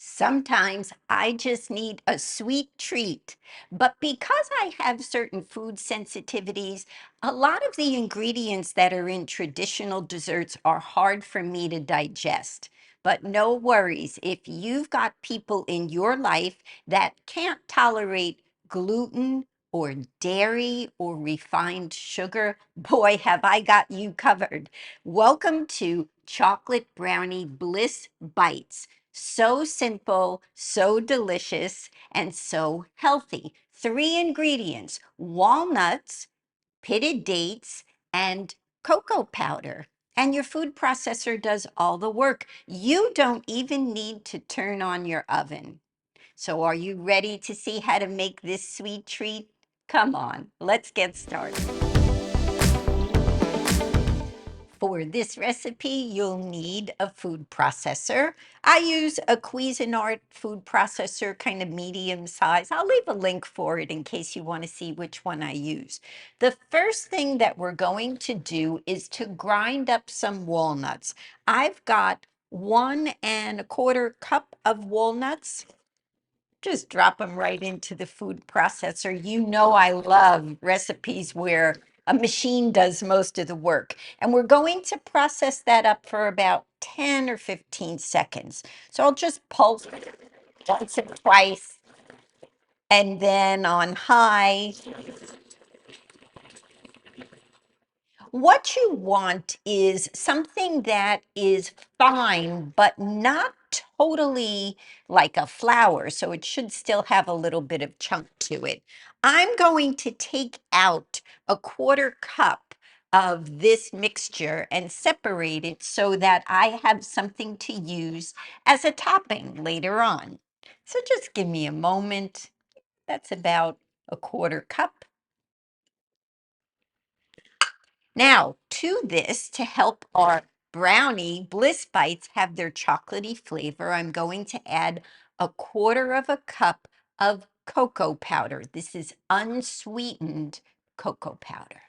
Sometimes I just need a sweet treat. But because I have certain food sensitivities, a lot of the ingredients that are in traditional desserts are hard for me to digest. But no worries, if you've got people in your life that can't tolerate gluten or dairy or refined sugar, boy, have I got you covered. Welcome to Chocolate Brownie Bliss Bites. So simple, so delicious, and so healthy. Three ingredients: walnuts, pitted dates, and cocoa powder. And your food processor does all the work. You don't even need to turn on your oven. So, are you ready to see how to make this sweet treat? Come on, let's get started. For this recipe, you'll need a food processor. I use a Cuisinart food processor, kind of medium size. I'll leave a link for it in case you want to see which one I use. The first thing that we're going to do is to grind up some walnuts. I've got 1¼ cup of walnuts. Just drop them right into the food processor. You know I love recipes where a machine does most of the work. And we're going to process that up for about 10 or 15 seconds. So I'll just pulse once or twice and then on high. What you want is something that is fine, but not totally like a flour. So it should still have a little bit of chunk to it. I'm going to take out 1/4 cup of this mixture and separate it so that I have something to use as a topping later on. So just give me a moment. That's about 1/4 cup. Now, to this, to help our brownie Bliss Bites have their chocolatey flavor, I'm going to add 1/4 cup of cocoa powder. This is unsweetened cocoa powder.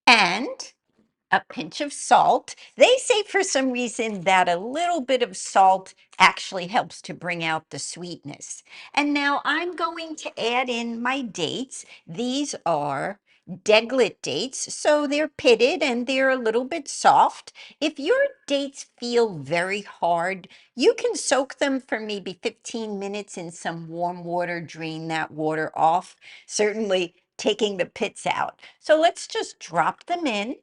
And a pinch of salt. They say for some reason that a little bit of salt actually helps to bring out the sweetness. And now I'm going to add in my dates. These are deglet dates, so they're pitted and they're a little bit soft. If your dates feel very hard, you can soak them for maybe 15 minutes in some warm water, drain that water off, certainly taking the pits out. So let's just drop them in.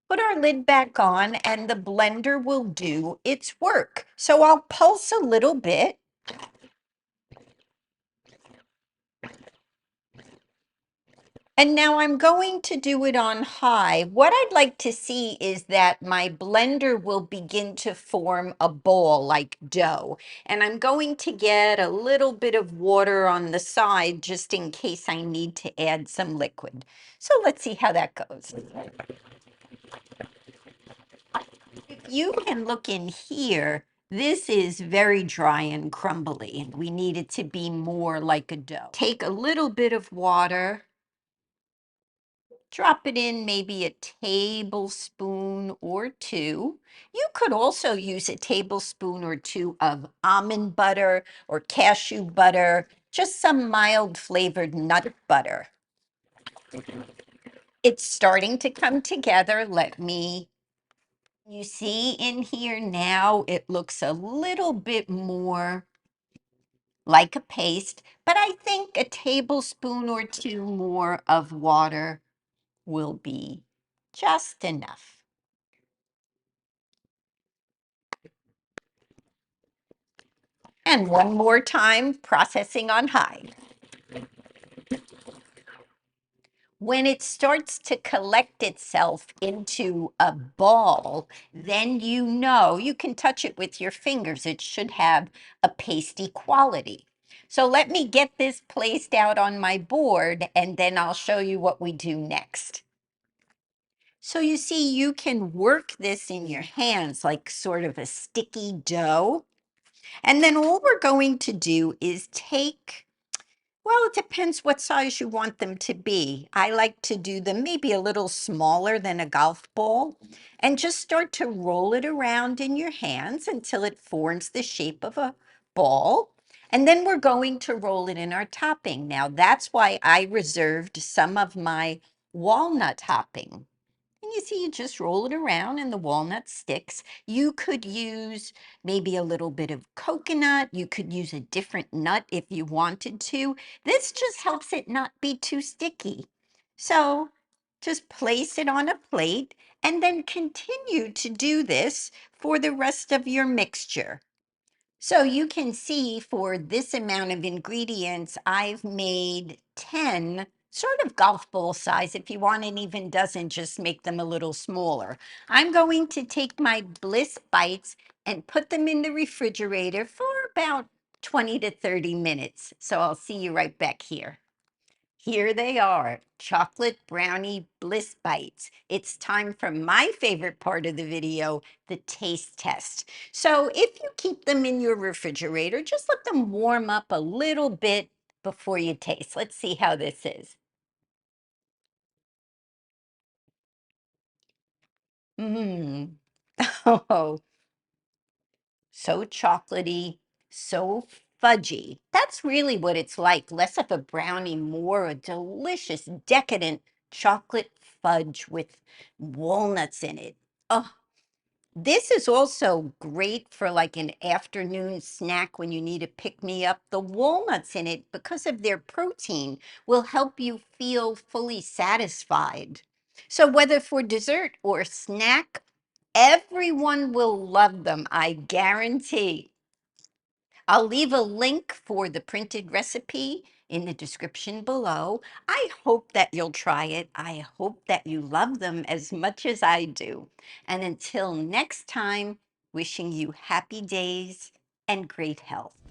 Put our lid back on and the blender will do its work. So I'll pulse a little bit. And now I'm going to do it on high. What I'd like to see is that my blender will begin to form a ball like dough. And I'm going to get a little bit of water on the side just in case I need to add some liquid. So let's see how that goes. If you can look in here, this is very dry and crumbly, and we need it to be more like a dough. Take a little bit of water, drop it in maybe a tablespoon or two. You could also use a tablespoon or two of almond butter or cashew butter, just some mild flavored nut butter. It's starting to come together. You see in here now, it looks a little bit more like a paste, but I think a tablespoon or two more of water will be just enough. And one more time, processing on high. When it starts to collect itself into a ball, then you know you can touch it with your fingers. It should have a pasty quality. So let me get this placed out on my board and then I'll show you what we do next. So you see, you can work this in your hands like sort of a sticky dough. And then all we're going to do is take Well, it depends what size you want them to be. I like to do them maybe a little smaller than a golf ball and just start to roll it around in your hands until it forms the shape of a ball. And then we're going to roll it in our topping. Now, that's why I reserved some of my walnut topping. And you see, you just roll it around and the walnut sticks. You could use maybe a little bit of coconut. You could use a different nut if you wanted to. This just helps it not be too sticky. So just place it on a plate and then continue to do this for the rest of your mixture. So you can see for this amount of ingredients, I've made 10 sort of golf ball size. If you want an even dozen, just make them a little smaller. I'm going to take my Bliss bites and put them in the refrigerator for about 20 to 30 minutes. So I'll see you right back here. Here they are, chocolate brownie Bliss bites. It's time for my favorite part of the video, the taste test. So if you keep them in your refrigerator, just let them warm up a little bit before you taste. Let's see how this is. Mmm. Oh, so chocolatey, so fudgy. That's really what it's like. Less of a brownie, more a delicious, decadent chocolate fudge with walnuts in it. Oh, this is also great for like an afternoon snack when you need to pick me up. The walnuts in it, because of their protein, will help you feel fully satisfied. So whether for dessert or snack, everyone will love them, I guarantee. I'll leave a link for the printed recipe in the description below. I hope that you'll try it. I hope that you love them as much as I do. And until next time, wishing you happy days and great health.